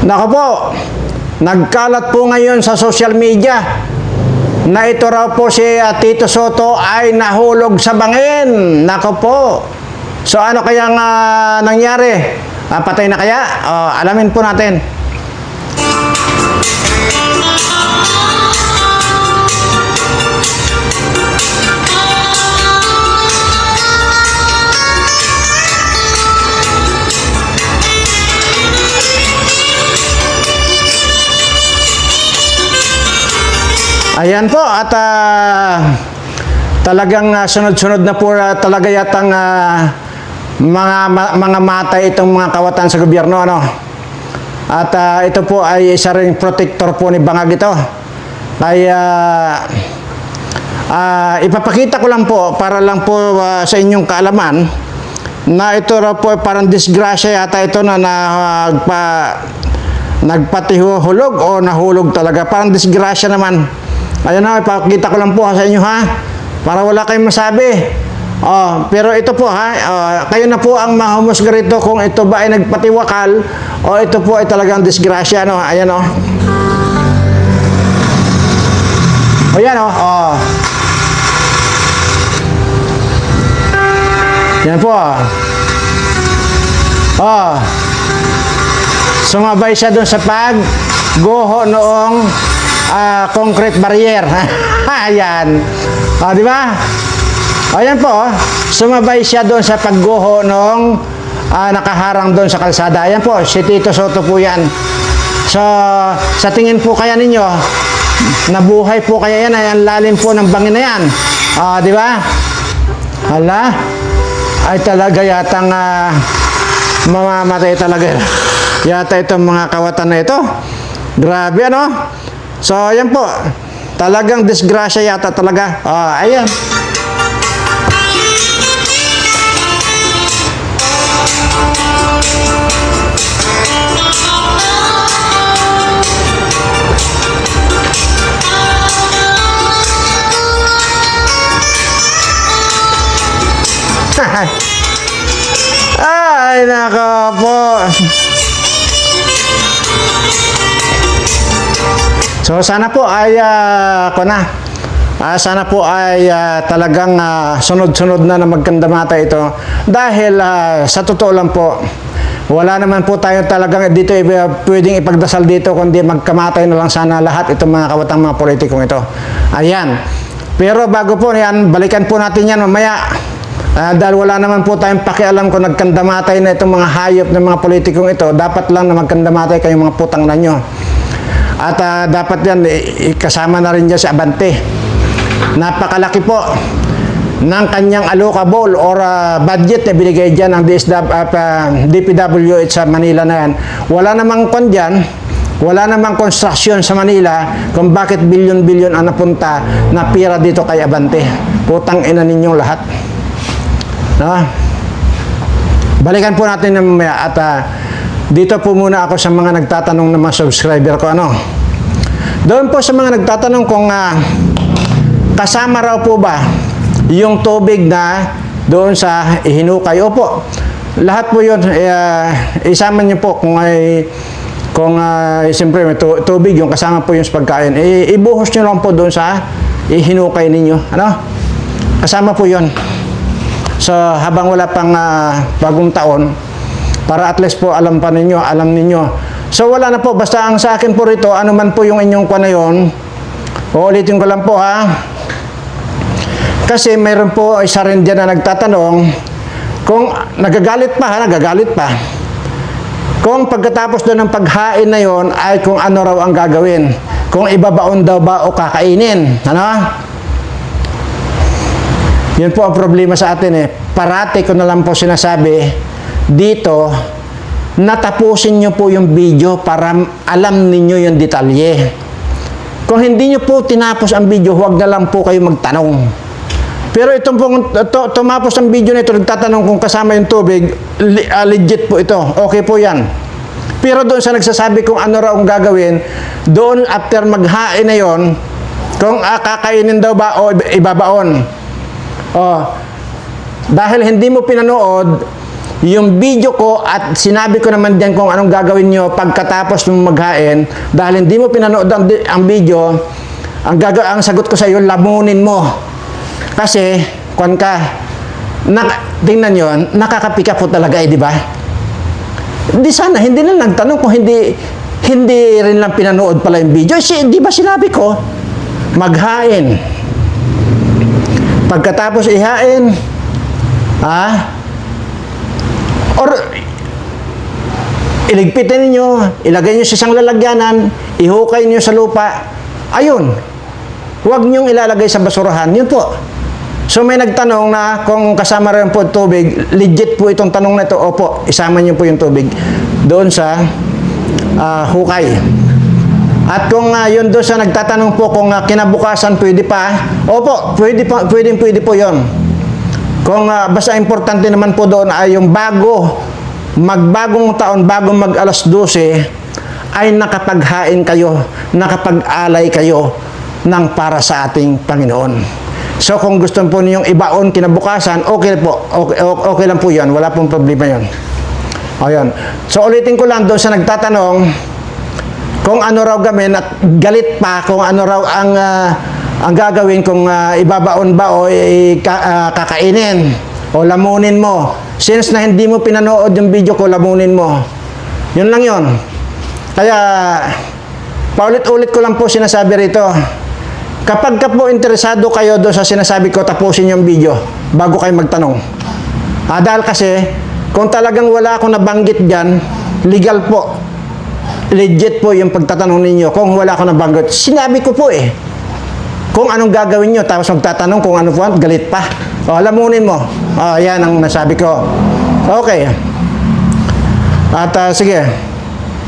Nako po, nagkalat po ngayon sa social media na ito raw po si Tito Sotto ay nahulog sa bangin. Nako po. So ano kayang nangyari? Patay na kaya? Alamin po natin. Ayan po, at talagang sunod-sunod na po talaga yatang mga matay itong mga kawatan sa gobyerno, ano. At ito po ay isa ring protector po ni Bangag ito. Kaya ipapakita ko lang po para lang po sa inyong kaalaman na ito raw po parang disgrasya yata ito na nagpatihulog o nahulog talaga. Parang disgrasya naman. Ayan na, ipakita ko lang po sa inyo, ha, para wala kayong masabi. Pero ito po, ha, kayo na po ang mahumusga rito kung ito ba ay nagpatiwakal o ito po ay talagang disgrasya, no? Ayan, o. Ayan, o. Yan po. Sumabay siya doon sa pagguho noong concrete barrier. Ayan. Di ba? Ayan po. Sumabay siya doon sa pagguho nung nakaharang doon sa kalsada. Ayan po. Si Tito Sotto po yan. So, sa tingin po kaya ninyo, nabuhay po kaya yan. Ayan, lalim po ng bangin na yan. Di ba? Hala. Ay talaga yatang mamamatay talaga. Yata itong mga kawatan na ito. Grabe, ano? So, ayan po. Talagang disgrasya yata talaga. Ayan. Ay, nako po. So sana po ay sana po ay talagang sunod-sunod na magkandamata ito dahil sa totoo lang po wala naman po tayo talagang dito pwedeng ipagdasal dito kundi magkamatay na lang sana lahat itong mga kawatang mga politikong ito. Ayan. Pero bago po yan, balikan po natin yan mamaya. Dahil wala naman po tayong pakialam kung nagkandamatay na itong mga hayop ng mga politikong ito, dapat lang na magkandamatay kayong mga putang na nyo. At dapat yan, kasama na rin dyan si Abante. Napakalaki po ng kanyang allocable or budget na binigay dyan ng DPWH sa Manila na yan. Wala namang kon dyan, wala namang construction sa Manila kung bakit bilyon-bilyon ang napunta na pira dito kay Abante. Putang ina ninyong lahat. No? Balikan po natin na mamaya at dito po muna ako sa mga nagtatanong ng mga subscriber ko, ano. Doon po sa mga nagtatanong kung kasama raw po ba yung tubig na doon sa ihinukay. Opo, lahat po yun isama niyo po kung siyempre may tubig yung kasama po yung sa pagkain. Ibuhos niyo lang po doon sa ihinukay ninyo, ano. Kasama po yun. So, habang wala pang bagong taon, para at least po alam ninyo. So, wala na po. Basta ang sa akin po rito, ano man po yung inyong kwa na yun, uulitin ko lang po, ha. Kasi mayroon po isa rin dyan na nagtatanong, kung nagagalit pa, kung pagkatapos doon ng paghain na yon ay kung ano raw ang gagawin. Kung ibabaon daw ba o kakainin. Ano? Yun po ang problema sa atin, eh. Parati ko na lang po sinasabi dito, natapusin nyo po yung video para alam ninyo yung detalye. Kung hindi nyo po tinapos ang video, huwag na lang po kayo magtanong. Pero itong pong tumapos ang video na ito, nagtatanong kung kasama yung tubig, legit po ito. Okay po yan. Pero doon sa nagsasabi kung ano raw ang gagawin, doon after maghain na yon, kung kakainin daw ba o ibabaon. Dahil hindi mo pinanood yung video ko at sinabi ko naman din kung anong gagawin nyo pagkatapos mong maghain, dahil hindi mo pinanood ang video, ang sagot ko sa iyo, lamunin mo. Kasi, tingnan nyo, nakakapika po talaga di ba? Di sana, hindi na nagtanong kung hindi rin lang pinanood pala yung video. Di ba sinabi ko, maghain. Pagkatapos ihain, or iligpitin niyo, ilagay niyo sa isang lalagyanan, ihukay niyo sa lupa. Ayun. Huwag niyong ilalagay sa basurahan. Yun po. So may nagtanong na kung kasama rin po tubig, legit po itong tanong na ito. Opo, isama niyo po yung tubig doon sa hukay. At kung yun doon sa nagtatanong po kung kinabukasan pwede pa, opo, pwede po yun. Kung basta importante naman po doon ay yung magbagong taon, bago mag alas 12, ay nakapaghain kayo, nakapag-alay kayo ng para sa ating Panginoon. So kung gusto po ninyong ibaon kinabukasan, okay po, okay lang po yan, wala pong problema yun. O yun. So ulitin ko lang doon sa nagtatanong, kung ano raw gawin at galit pa kung ano raw ang gagawin kung ibabaon ba o kakainin o lamunin mo. Since na hindi mo pinanood yung video ko, lamunin mo. Yun lang yun. Kaya, paulit-ulit ko lang po sinasabi rito. Kapag ka po interesado kayo doon sa sinasabi ko, tapusin yung video bago kayo magtanong. Dahil kasi, kung talagang wala akong nabanggit dyan, legal po. Legit po yung pagtatanong ninyo. Kung wala akong nabanggit, sinabi ko po eh. Kung anong gagawin nyo, tapos magtatanong kung ano po, galit pa. O, lamunin mo. O, yan ang nasabi ko. Okay. At sige.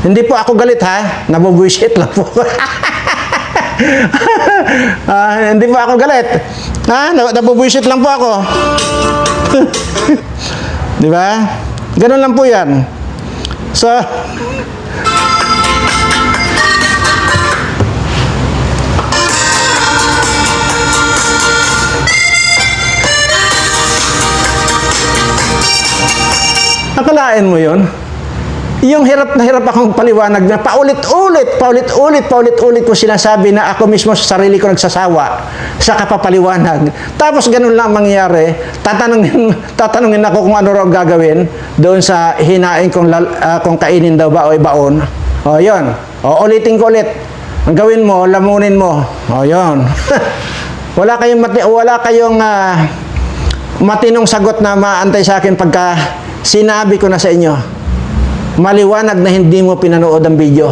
Hindi po ako galit ha. Nabubuisit lang po. Hindi po ako galit. Nabubuisit lang po ako. Di ba? Ganun lang po yan. So, nakalain mo yun? Yung hirap na hirap akong paliwanag na paulit-ulit ko sinasabi na ako mismo sa sarili ko nagsasawa sa kapapaliwanag. Tapos ganun lang mangyayari, tatanungin ako kung ano raw gagawin doon sa hinain kung kainin daw ba o ibaon. O yun. O ulitin ko ulit. Ang gawin mo, lamunin mo. O yun. wala kayong matinong sagot na maantay sa akin pagka sinabi ko na sa inyo, maliwanag na hindi mo pinanood ang video.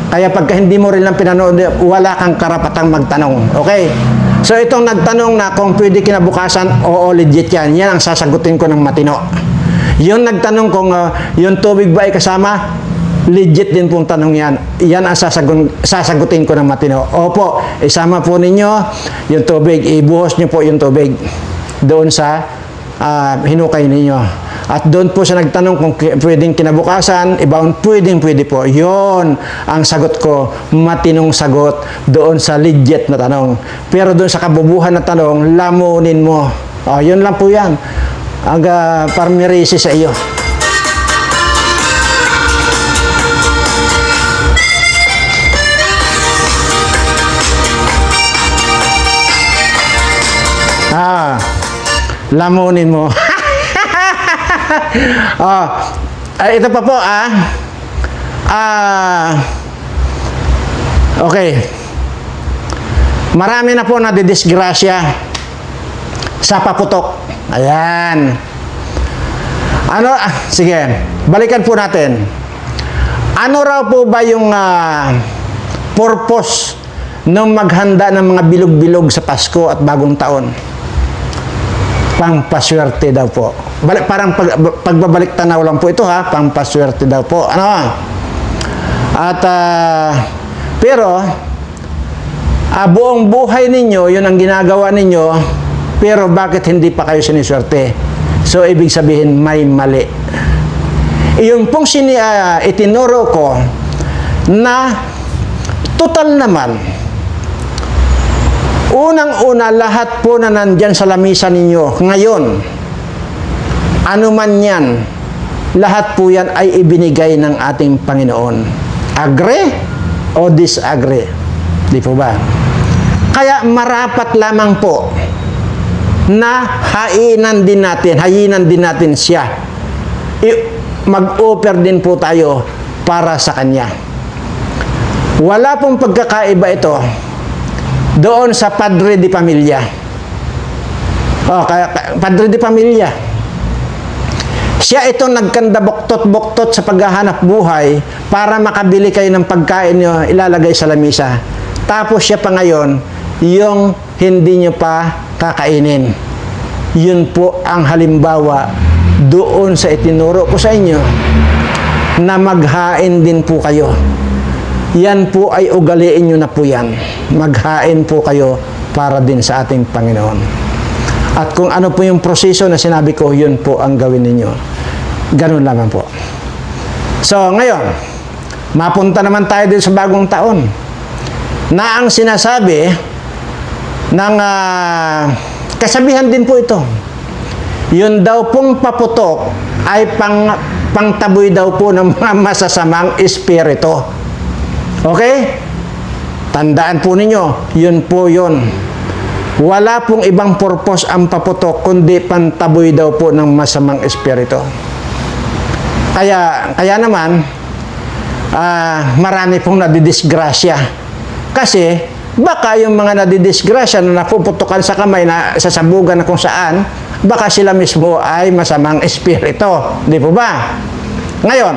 Kaya pagka hindi mo rin lang pinanood, wala kang karapatang magtanong. Okay? So itong nagtanong na kung pwede kinabukasan, oo, legit yan. Yan ang sasagutin ko ng matino. Yung nagtanong kung yung tubig ba ay kasama, legit din pong tanong yan. Yan ang sasagutin ko ng matino. Opo, isama po ninyo yung tubig. Ibuhos nyo po yung tubig doon sa hinukay ninyo. At doon po siya nagtanong kung pwedeng kinabukasan, ibaon, pwede po. Yon ang sagot ko, matinong sagot doon sa legit na tanong. Pero doon sa kabubuhan na tanong, lamunin mo. Yun lang po yan. Ang parmirisi sa iyo. Lamunin mo. Ito pa po okay. Marami na po nadidisgrasya sa paputok. Ayan. Sige, balikan po natin. Ano raw po ba yung purpose ng maghanda ng mga bilog-bilog sa Pasko at Bagong Taon? Pangpaswerte daw po. Parang pagbabalik tanaw lang po ito ha, pangpaswerte daw po. At pero buong buhay ninyo, yun ang ginagawa ninyo, pero bakit hindi pa kayo siniswerte? So ibig sabihin may mali. Iyon pong itinuro ko na total naman. Unang-una, lahat po na nandyan sa lamisa ninyo ngayon, ano man yan, lahat po yan ay ibinigay ng ating Panginoon. Agree o disagree? Di po ba? Kaya marapat lamang po na hayinan din natin siya. Mag-offer din po tayo para sa Kanya. Wala pong pagkakaiba ito doon sa Padre de Pamilya. Padre de Pamilya. Siya ito nagkanda buktot-buktot sa paghahanap buhay para makabili kayo ng pagkain nyo ilalagay sa lamisa. Tapos siya pa ngayon, yung hindi nyo pa kakainin. Yun po ang halimbawa doon sa itinuro ko sa inyo na maghain din po kayo. Yan po ay ugaliin nyo na po yan. Maghain po kayo para din sa ating Panginoon. At kung ano po yung proseso na sinabi ko, yun po ang gawin ninyo. Ganun lamang po. So, ngayon, mapunta naman tayo din sa bagong taon na ang sinasabi ng kasabihan din po ito. Yun daw pong paputok ay pangtaboy daw po ng mga masasamang espiritu. Okay? Tandaan po ninyo, yun po yun. Wala pong ibang purpose ang paputok, kundi pantaboy daw po ng masamang espiritu. Kaya naman, marami pong nadidisgrasya. Kasi, baka yung mga nadidisgrasya na napuputukan sa kamay, na sasabugan na kung saan, baka sila mismo ay masamang espiritu. Di po ba? Ngayon,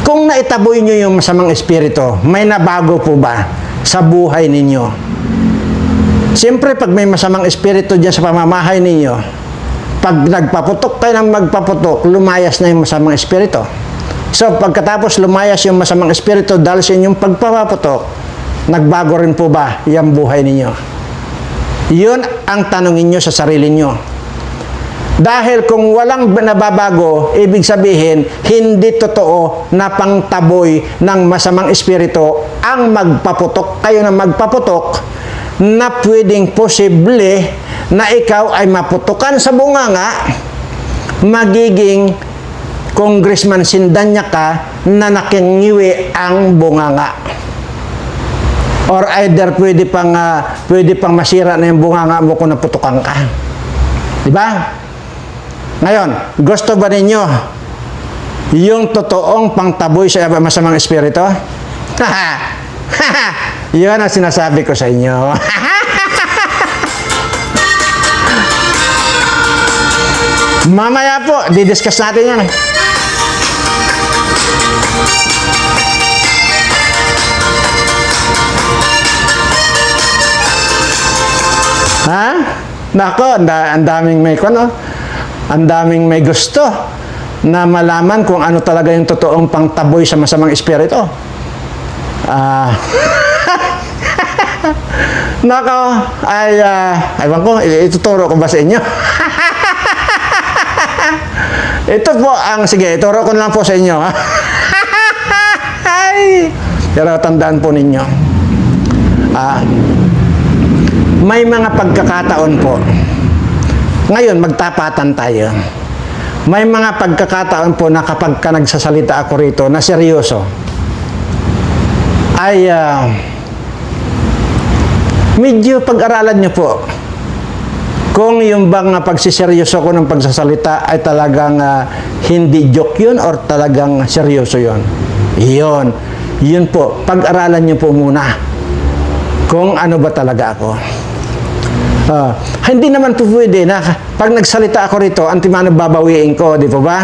kung naitaboy nyo yung masamang espiritu, may nabago po ba sa buhay ninyo? Siyempre, pag may masamang espiritu dyan sa pamamahay ninyo, pag nagpaputok kayo ng magpaputok, lumayas na yung masamang espiritu. So, pagkatapos lumayas yung masamang espiritu dahil sa inyong pagpapaputok, nagbago rin po ba yung buhay ninyo? Yun ang tanongin nyo sa sarili nyo. Dahil kung walang nababago, ibig sabihin, hindi totoo na pangtaboy ng masamang espiritu ang magpaputok. Kayo na magpaputok na pwedeng posible na ikaw ay maputukan sa bunganga, magiging Congressman Sindanya ka na nakingiwi ang bunganga. Or either pwede pang masira na yung bunganga mo kung naputukan ka. Diba? Ngayon, gusto ba ninyo yung totoong pangtaboy sa masamang espiritu? Yun ang sinasabi ko sa inyo. Mamaya po, didiscuss natin yan. Ha? Nako, ang daming may ang daming may gusto na malaman kung ano talaga yung totoong pangtaboy sa masamang espiritu. Nako, ewan ko, ituturo ko ba sa inyo? Ito po sige, ituro ko lang po sa inyo. Pero tandaan po ninyo, may mga pagkakataon po. Ngayon, magtapatan tayo. May mga pagkakataon po na kapag ka nagsasalita ako rito na seryoso, ay medyo pag-aralan nyo po kung yung bang pagsiseryoso ko ng pagsasalita ay talagang hindi joke yun or talagang seryoso yun. Yun po, pag-aralan nyo po muna kung ano ba talaga ako. Hindi naman po pwede na pag nagsalita ako rito, antimano babawiin ko, di po ba?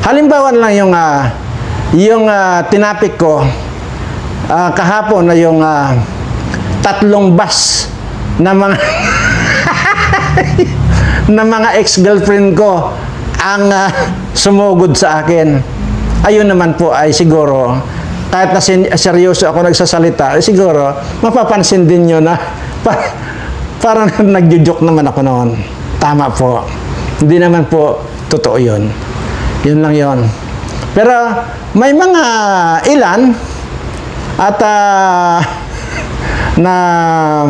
Halimbawa lang yung tinapik ko kahapon na yung 3 bus na mga na mga ex-girlfriend ko ang sumugod sa akin. Ayun naman po ay siguro, kahit na seryoso ako nagsasalita, ay siguro mapapansin din nyo na parang nagjo-joke naman ako noon. Tama po. Hindi naman po totoo yun. Yun lang yun. Pero may mga ilan at na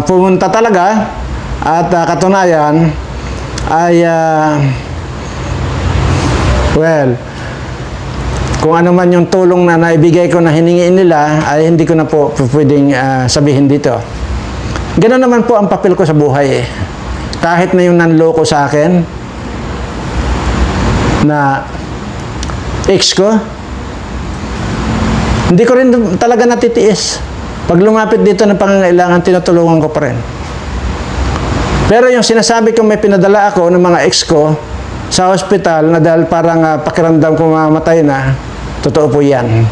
pumunta talaga at katunayan ay well, kung ano man yung tulong na naibigay ko na hiningiin nila, ay hindi ko na po pwedeng sabihin dito. Ganoon naman po ang papel ko sa buhay eh. Kahit na yung nanloko sa akin na ex ko, hindi ko rin talaga natitiis. Pag lumapit dito ng pangangailangan, tinutulungan ko pa rin. Pero yung sinasabi ko may pinadala ako ng mga ex ko sa hospital na dahil parang pakiramdam ko mamatay na, totoo po yan.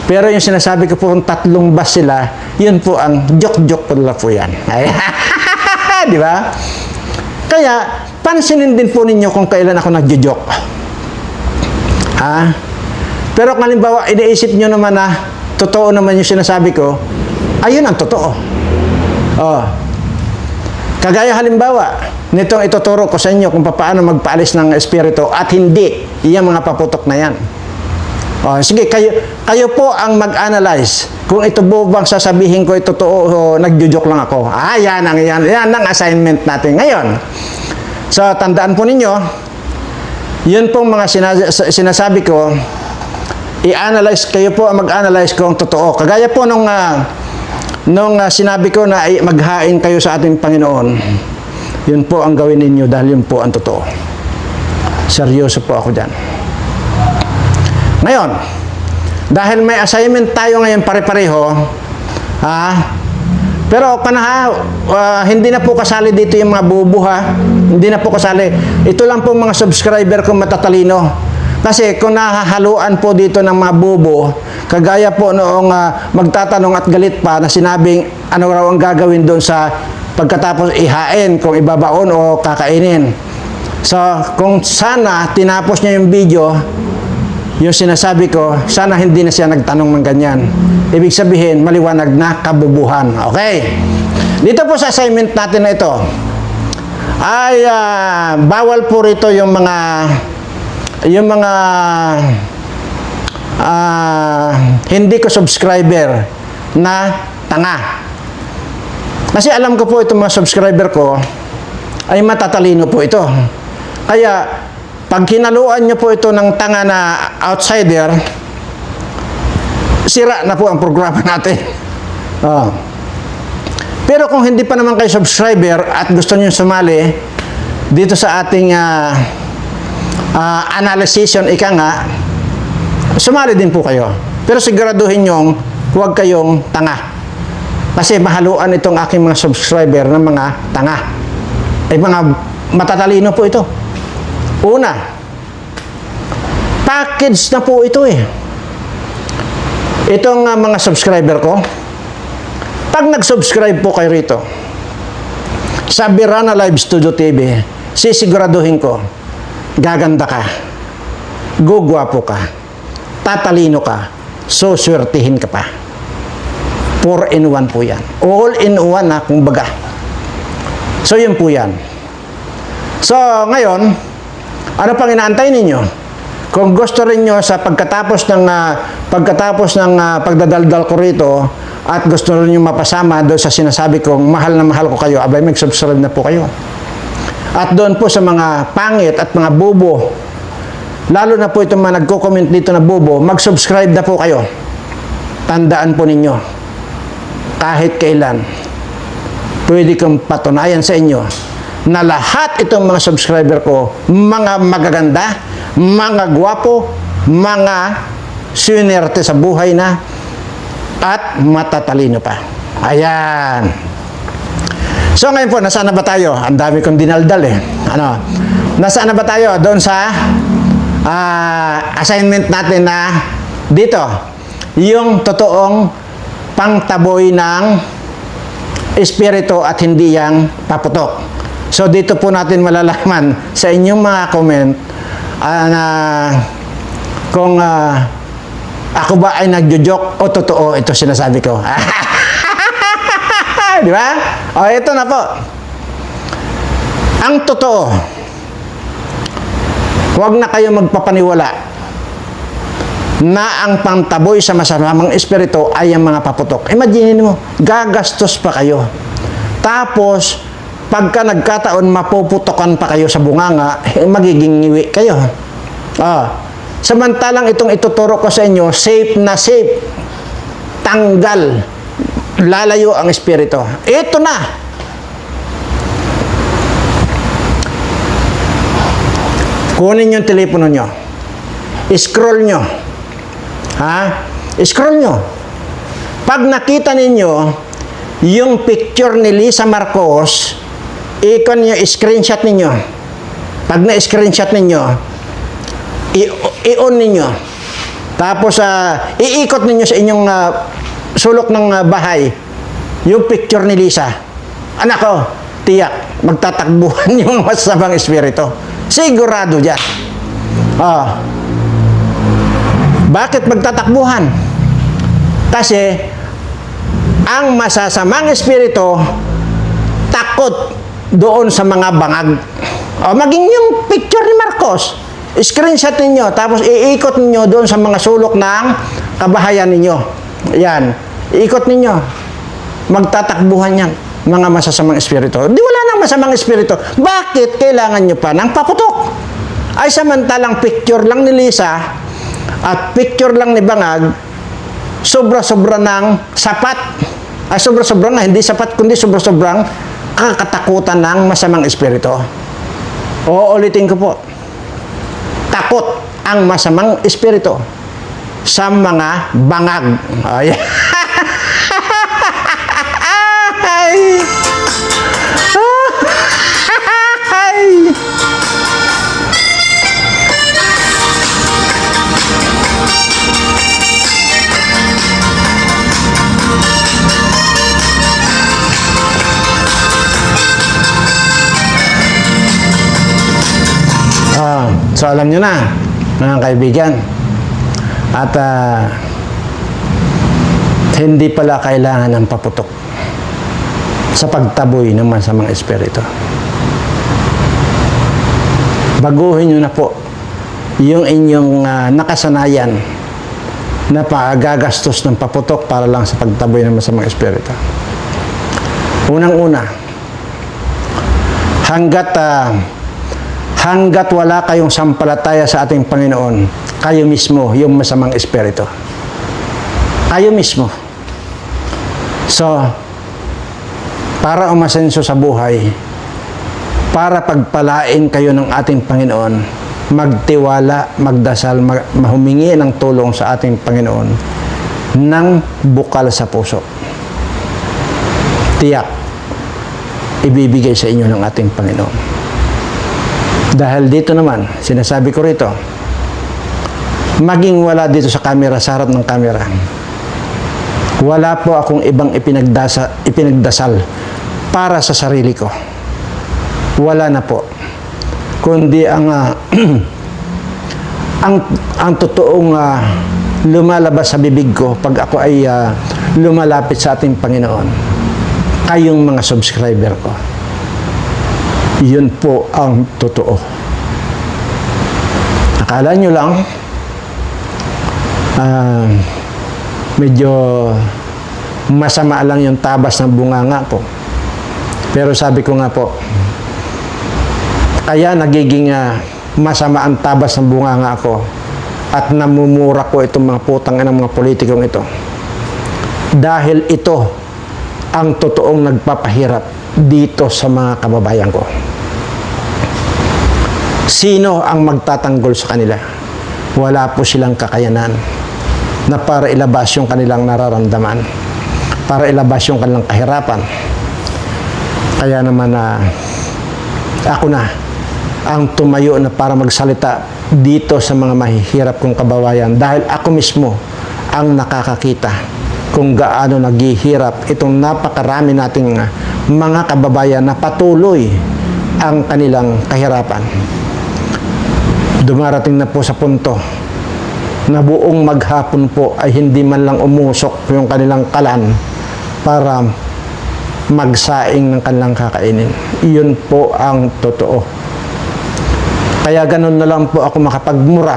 Pero yung sinasabi ko po kung 3 bus sila, yun po ang joke-joke po yan. Di ba? Kaya, pansinin din po ninyo kung kailan ako nagjo-joke. Ha? Pero kung halimbawa, iniisip nyo naman na totoo naman yung sinasabi ko, ayun ang totoo. Oh. Kagaya halimbawa, nitong ituturo ko sa inyo kung paano magpaalis ng espiritu at hindi yung mga paputok na yan. Oh, sige, kayo po ang mag-analyze kung ito po bang sasabihin ko ito totoo o nagjo-joke lang ako. Yan ang assignment natin ngayon. So, tandaan po ninyo, yun pong mga sinasabi ko, i-analyze, kayo po ang mag-analyze kung totoo. Kagaya po nung sinabi ko na maghain kayo sa ating Panginoon, yun po ang gawin ninyo dahil yun po ang totoo. Seryoso po ako dyan. Ngayon, dahil may assignment tayo ngayon pare-pareho, pero hindi na po kasali dito yung mga bubo hindi na po kasali. Ito lang po mga subscriber kong matatalino. Kasi kung nahahaluan po dito ng mga bubo, kagaya po noong magtatanong at galit pa na sinabing ano raw ang gagawin doon sa pagkatapos ihain, kung ibabaon o kakainin. So, kung sana tinapos niya yung video, yung sinasabi ko, sana hindi na siya nagtanong ng ganyan. Ibig sabihin, maliwanag na kabubuhan. Okay? Dito po sa assignment natin na ito, ay bawal po rito yung mga hindi ko subscriber na tanga. Kasi alam ko po itong mga subscriber ko ay matatalino po ito. Kaya pag kinaluan nyo po ito ng tanga na outsider, sira na po ang programa natin. Pero kung hindi pa naman kayo subscriber at gusto nyo sumali dito sa ating analysis, sumali din po kayo. Pero siguraduhin nyo, huwag kayong tanga. Kasi mahaluan itong aking mga subscriber ng mga tanga. Ay mga matatalino po ito. Una, package na po ito eh. Itong mga subscriber ko, pag nag-subscribe po kayo rito sa Birana Live Studio TV, sisiguraduhin ko, gaganda ka, gugwapo ka, tatalino ka, suswertihin ka pa. 4-in-1 po yan. All-in-1 kumbaga. So, yun po yan. So, ngayon, ano pang inaantay ninyo? Kung gusto rin nyo sa pagkatapos ng pagdadaldal ko rito at gusto rin nyo mapasama doon sa sinasabi kong mahal na mahal ko kayo, abay mag-subscribe na po kayo. At doon po sa mga pangit at mga bobo, lalo na po itong mga nagko-comment dito na bobo, mag-subscribe na po kayo. Tandaan po ninyo, kahit kailan, pwede kong patunayan sa inyo na lahat itong mga subscriber ko, mga magaganda, mga gwapo, mga swinerte sa buhay na, at matatalino pa. Ayan. So ngayon po, nasaan na ba tayo? Ang dami kong dinaldal eh. Nasaan na ba tayo? Doon sa assignment natin na dito, yung totoong pangtaboy ng espiritu at hindi yang paputok. So, dito po natin malalaman sa inyong mga comment na kung ako ba ay nagjo-joke o totoo ito sinasabi ko. Di ba? O, ito na po. Ang totoo, huwag na kayo magpapaniwala na ang pangtaboy sa masamang espiritu ay ang mga paputok. Imagine mo, gagastos pa kayo. Tapos, pagka nagkataon mapuputokan pa kayo sa bunganga, magiging ngiwi kayo. Samantalang itong ituturo ko sa inyo, safe na safe. Tanggal. Lalayo ang espiritu. Ito na. Kunin yung telepono nyo. Scroll nyo. Scroll nyo. Pag nakita ninyo yung picture ni Lisa Marcos, ikon nyo, screenshot ninyo. Pag na-screenshot ninyo, i-on ninyo. Tapos, iikot ninyo sa inyong sulok ng bahay yung picture ni Lisa. Anak ko, tiyak, magtatakbuhan yung masamang espiritu. Sigurado dyan. Bakit magtatakbuhan? Kasi, ang masasamang espiritu, takot doon sa mga bangag. Maging yung picture ni Marcos, screenshot ninyo, tapos iikot ninyo doon sa mga sulok ng kabahayan ninyo. Yan. Iikot ninyo. Magtatakbuhan yan, mga masasamang espiritu. Di wala nang masamang espiritu. Bakit kailangan nyo pa ng paputok? Ay samantalang picture lang ni Lisa at picture lang ni Bangag, sobra-sobra ng sapat. Ay sobra-sobra nga, hindi sapat, kundi sobra-sobrang kakatakutan ng masamang espiritu. Uulitin ko po. Takot ang masamang espiritu sa mga bangag. Ay. So alam nyo na, mga kaibigan, at hindi pala kailangan ng paputok sa pagtaboy ng masamang espiritu. Baguhin nyo na po yung inyong nakasanayan na pagagastos ng paputok para lang sa pagtaboy ng masamang espiritu. Unang-una, hanggat wala kayong sampalataya sa ating Panginoon, kayo mismo yung masamang espiritu. Kayo mismo. So, para umasenso sa buhay, para pagpalain kayo ng ating Panginoon, magtiwala, magdasal, mahumingi ng tulong sa ating Panginoon ng bukal sa puso. Tiyak, ibibigay sa inyo ng ating Panginoon. Dahil dito naman, sinasabi ko rito, maging wala dito sa camera, sa harap ng camera, wala po akong ibang ipinagdasal para sa sarili ko. Wala na po. Kundi ang totoong lumalabas sa bibig ko pag ako ay lumalapit sa ating Panginoon, kayong mga subscriber ko. Yun po ang totoo. Akala nyo lang, medyo masama lang yung tabas ng bunganga ko. Pero sabi ko nga po, kaya nagiging masama ang tabas ng bunganga ko at namumura ko itong mga putang ng mga politikong ito. Dahil ito ang totoong nagpapahirap dito sa mga kababayan ko. Sino ang magtatanggol sa kanila? Wala po silang kakayanan na para ilabas yung kanilang nararamdaman, para ilabas yung kanilang kahirapan. Kaya naman ako na ang tumayo na para magsalita dito sa mga mahihirap kong kababayan, dahil ako mismo ang nakakakita kung gaano naghihirap itong napakarami nating mga kababayan na patuloy ang kanilang kahirapan. Dumarating na po sa punto na buong maghapon po ay hindi man lang umusok yung kanilang kalan para magsaing ng kanilang kakainin. Iyon po ang totoo. Kaya ganun na lang po ako makapagmura.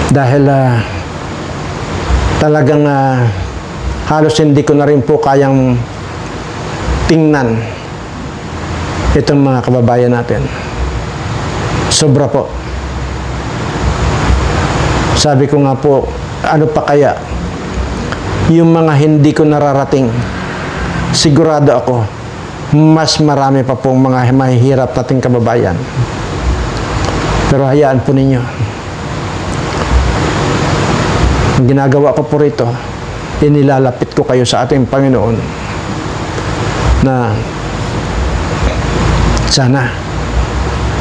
Dahil talagang halos hindi ko na rin po kayang tingnan itong mga kababayan natin. Sobra po. Sabi ko nga po, ano pa kaya yung mga hindi ko nararating, sigurado ako mas marami pa pong mga mahihirap nating kababayan. Pero hayaan po ninyo, ang ginagawa ko po rito, inilalapit ko kayo sa ating Panginoon na sana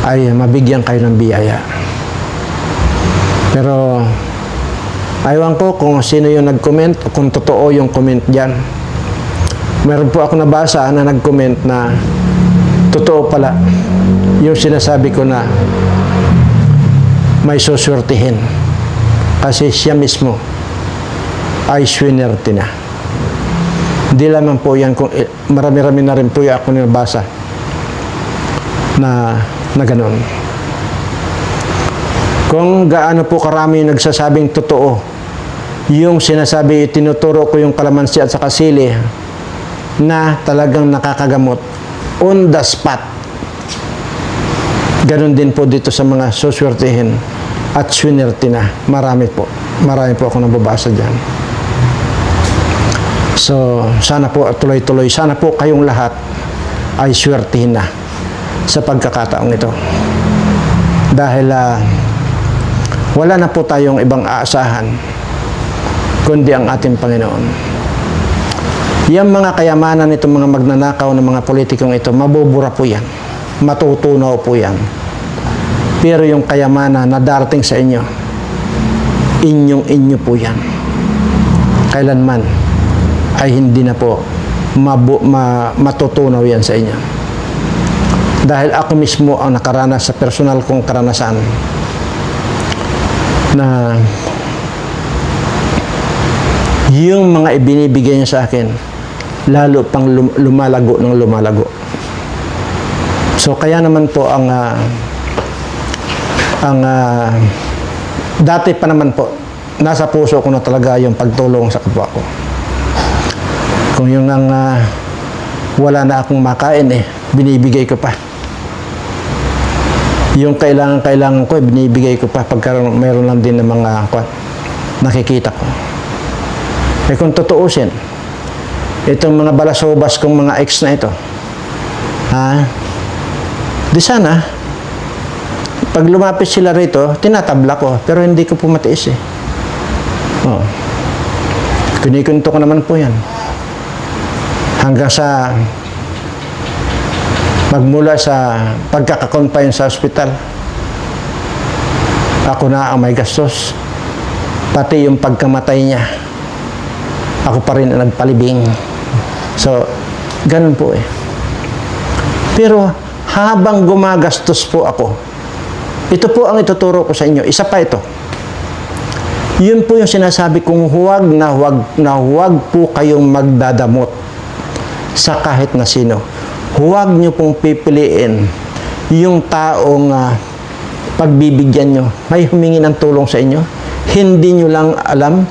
ay mabigyan kayo ng biyaya. Pero aywan ko kung sino yung nag-comment o kung totoo yung comment dyan. Meron po ako nabasa na nag-comment na totoo pala yung sinasabi ko na may suswertihin kasi siya mismo ay swinerte na. Hindi lamang po yan, kung marami-rami na rin po yung ako nabasa na gano'n. Kung gaano po karami yung nagsasabing totoo, yung sinasabi, tinuturo ko yung kalamansi at saka sili na talagang nakakagamot on the spot. Ganon din po dito sa mga suswertihin at swinerte na. Marami po ako nababasa dyan. So, sana po tuloy-tuloy, sana po kayong lahat ay swertihin na sa pagkakataong ito. Dahil wala na po tayong ibang aasahan kundi ang ating Panginoon. Yung mga kayamanan nitong mga magnanakaw ng mga politikong ito, mabubura po yan. Matutunaw po yan. Pero yung kayamanan na darating sa inyo, inyong-inyo po yan. Kailanman ay hindi na po matutunaw yan sa inyo. Dahil ako mismo ang nakaranas sa personal kong karanasan na yung mga ibinibigay niya sa akin lalo pang lumalago ng lumalago. So kaya naman po ang dati pa naman po nasa puso ko na talaga yung pagtulong sa kapwa ko. Kung yung wala na akong makain binibigay ko pa. Yung kailangan ko, binibigay ko pa pagka mayroon lang din ng mga nakikita ko. Kung tutuusin, itong mga balasobas kong mga ex na ito, di sana, pag lumapit sila rito, tinatabla ko, pero hindi ko po matiis Kinikunto ko naman po yan. Hanggang sa magmula sa pagkakakonfine sa ospital, ako na ang may gastos. Pati yung pagkamatay niya, ako pa rin ang nagpalibing. So, ganun po Pero, habang gumagastos po ako, ito po ang ituturo ko sa inyo. Isa pa ito. Yun po yung sinasabi kong huwag po kayong magdadamot sa kahit na sino. Huwag nyo pong pipiliin yung taong pagbibigyan nyo. May humingi ng tulong sa inyo. Hindi nyo lang alam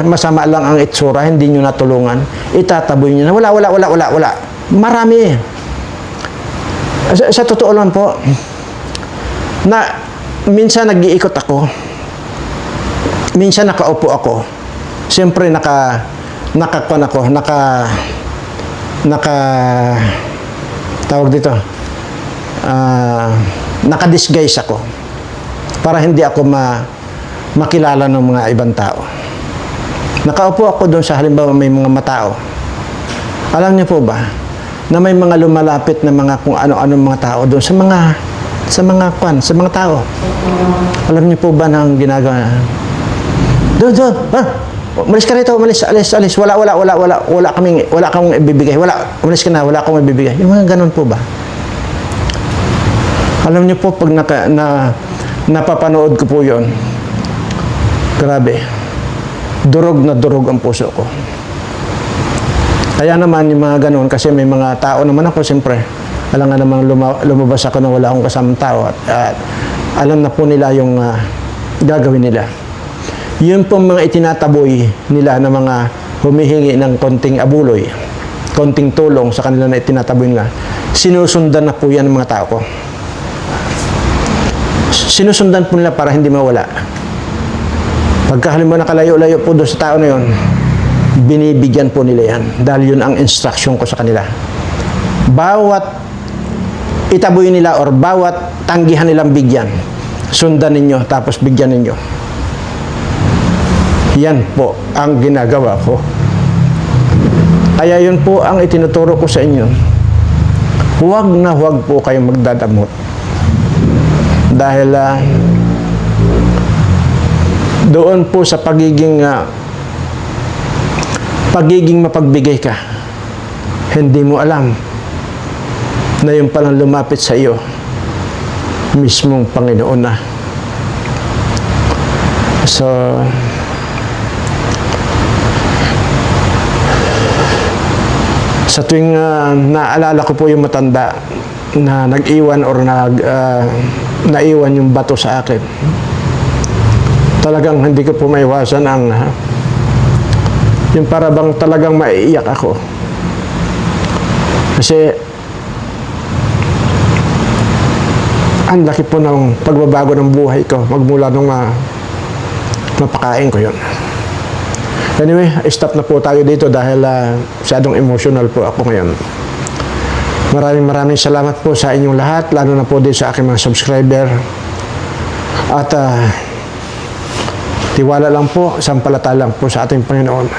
masama lang ang itsura, hindi nyo natulungan. Itataboy nyo na wala. Marami Sa totoo lang po, na minsan nag-iikot ako, minsan nakaupo ako. Siyempre tawag dito, naka-disguise ako para hindi ako makilala ng mga ibang tao. Nakaupo ako doon sa halimbawa may mga matao. Alam niyo po ba na may mga lumalapit na mga kung ano-ano mga tao doon sa mga tao. Alam niyo po ba na ang ginagawa? Doon. Umalis ka rito, alis. Wala kang ibibigay. Umalis ka na, wala akong ibibigay. Yung mga ganun po ba? Alam niyo po, pag napapanood ko po yon, grabe. Durog na durog ang puso ko. Kaya naman yung mga ganun, kasi may mga tao naman ako, siyempre. Alam nga namang lumabas ako na wala akong kasamang tao. At alam na po nila yung gagawin nila. Yun pong mga itinataboy nila na mga humihingi ng konting abuloy. konting tulong sa kanila na itinataboy nga, sinusundan na po yan ng mga tao ko. Sinusundan po nila para hindi mawala. Pagka halimbawa nakalayo-layo po doon sa tao na yun, binibigyan po nila yan. Dahil yun ang instruction ko sa kanila. Bawat itaboy nila or bawat tanggihan nilang bigyan, sundan ninyo tapos bigyan ninyo. Yan po ang ginagawa ko. Kaya yun po ang itinuturo ko sa inyo. Huwag na huwag po kayong magdadamot. Dahil doon po sa pagiging mapagbigay ka, hindi mo alam na yung palang lumapit sa iyo mismong Panginoon na. So, sa tuwing naalala ko po yung matanda na nag-iwan or naiwan yung bato sa akin, talagang hindi ko po maiwasan ang yung parabang talagang maiiyak ako. Kasi ang laki po ng pagbabago ng buhay ko magmula nung mapakain ko yun. Anyway, stop na po tayo dito dahil masyadong emotional po ako ngayon. Maraming salamat po sa inyong lahat, lalo na po din sa aking mga subscriber. At tiwala lang po, sampalataya lang po sa ating Panginoon.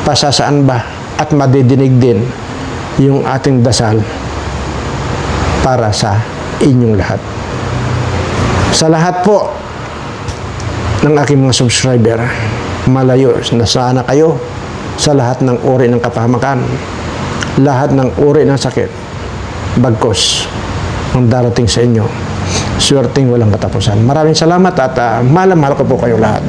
Pasasaan ba at madidinig din yung ating dasal para sa inyong lahat. Sa lahat po ng aking mga subscriber, malayo na sana kayo sa lahat ng uri ng kapahamakan, lahat ng uri ng sakit, bagkos ang darating sa inyo, swerteng walang katapusan. Maraming salamat at mahal ko po kayo lahat.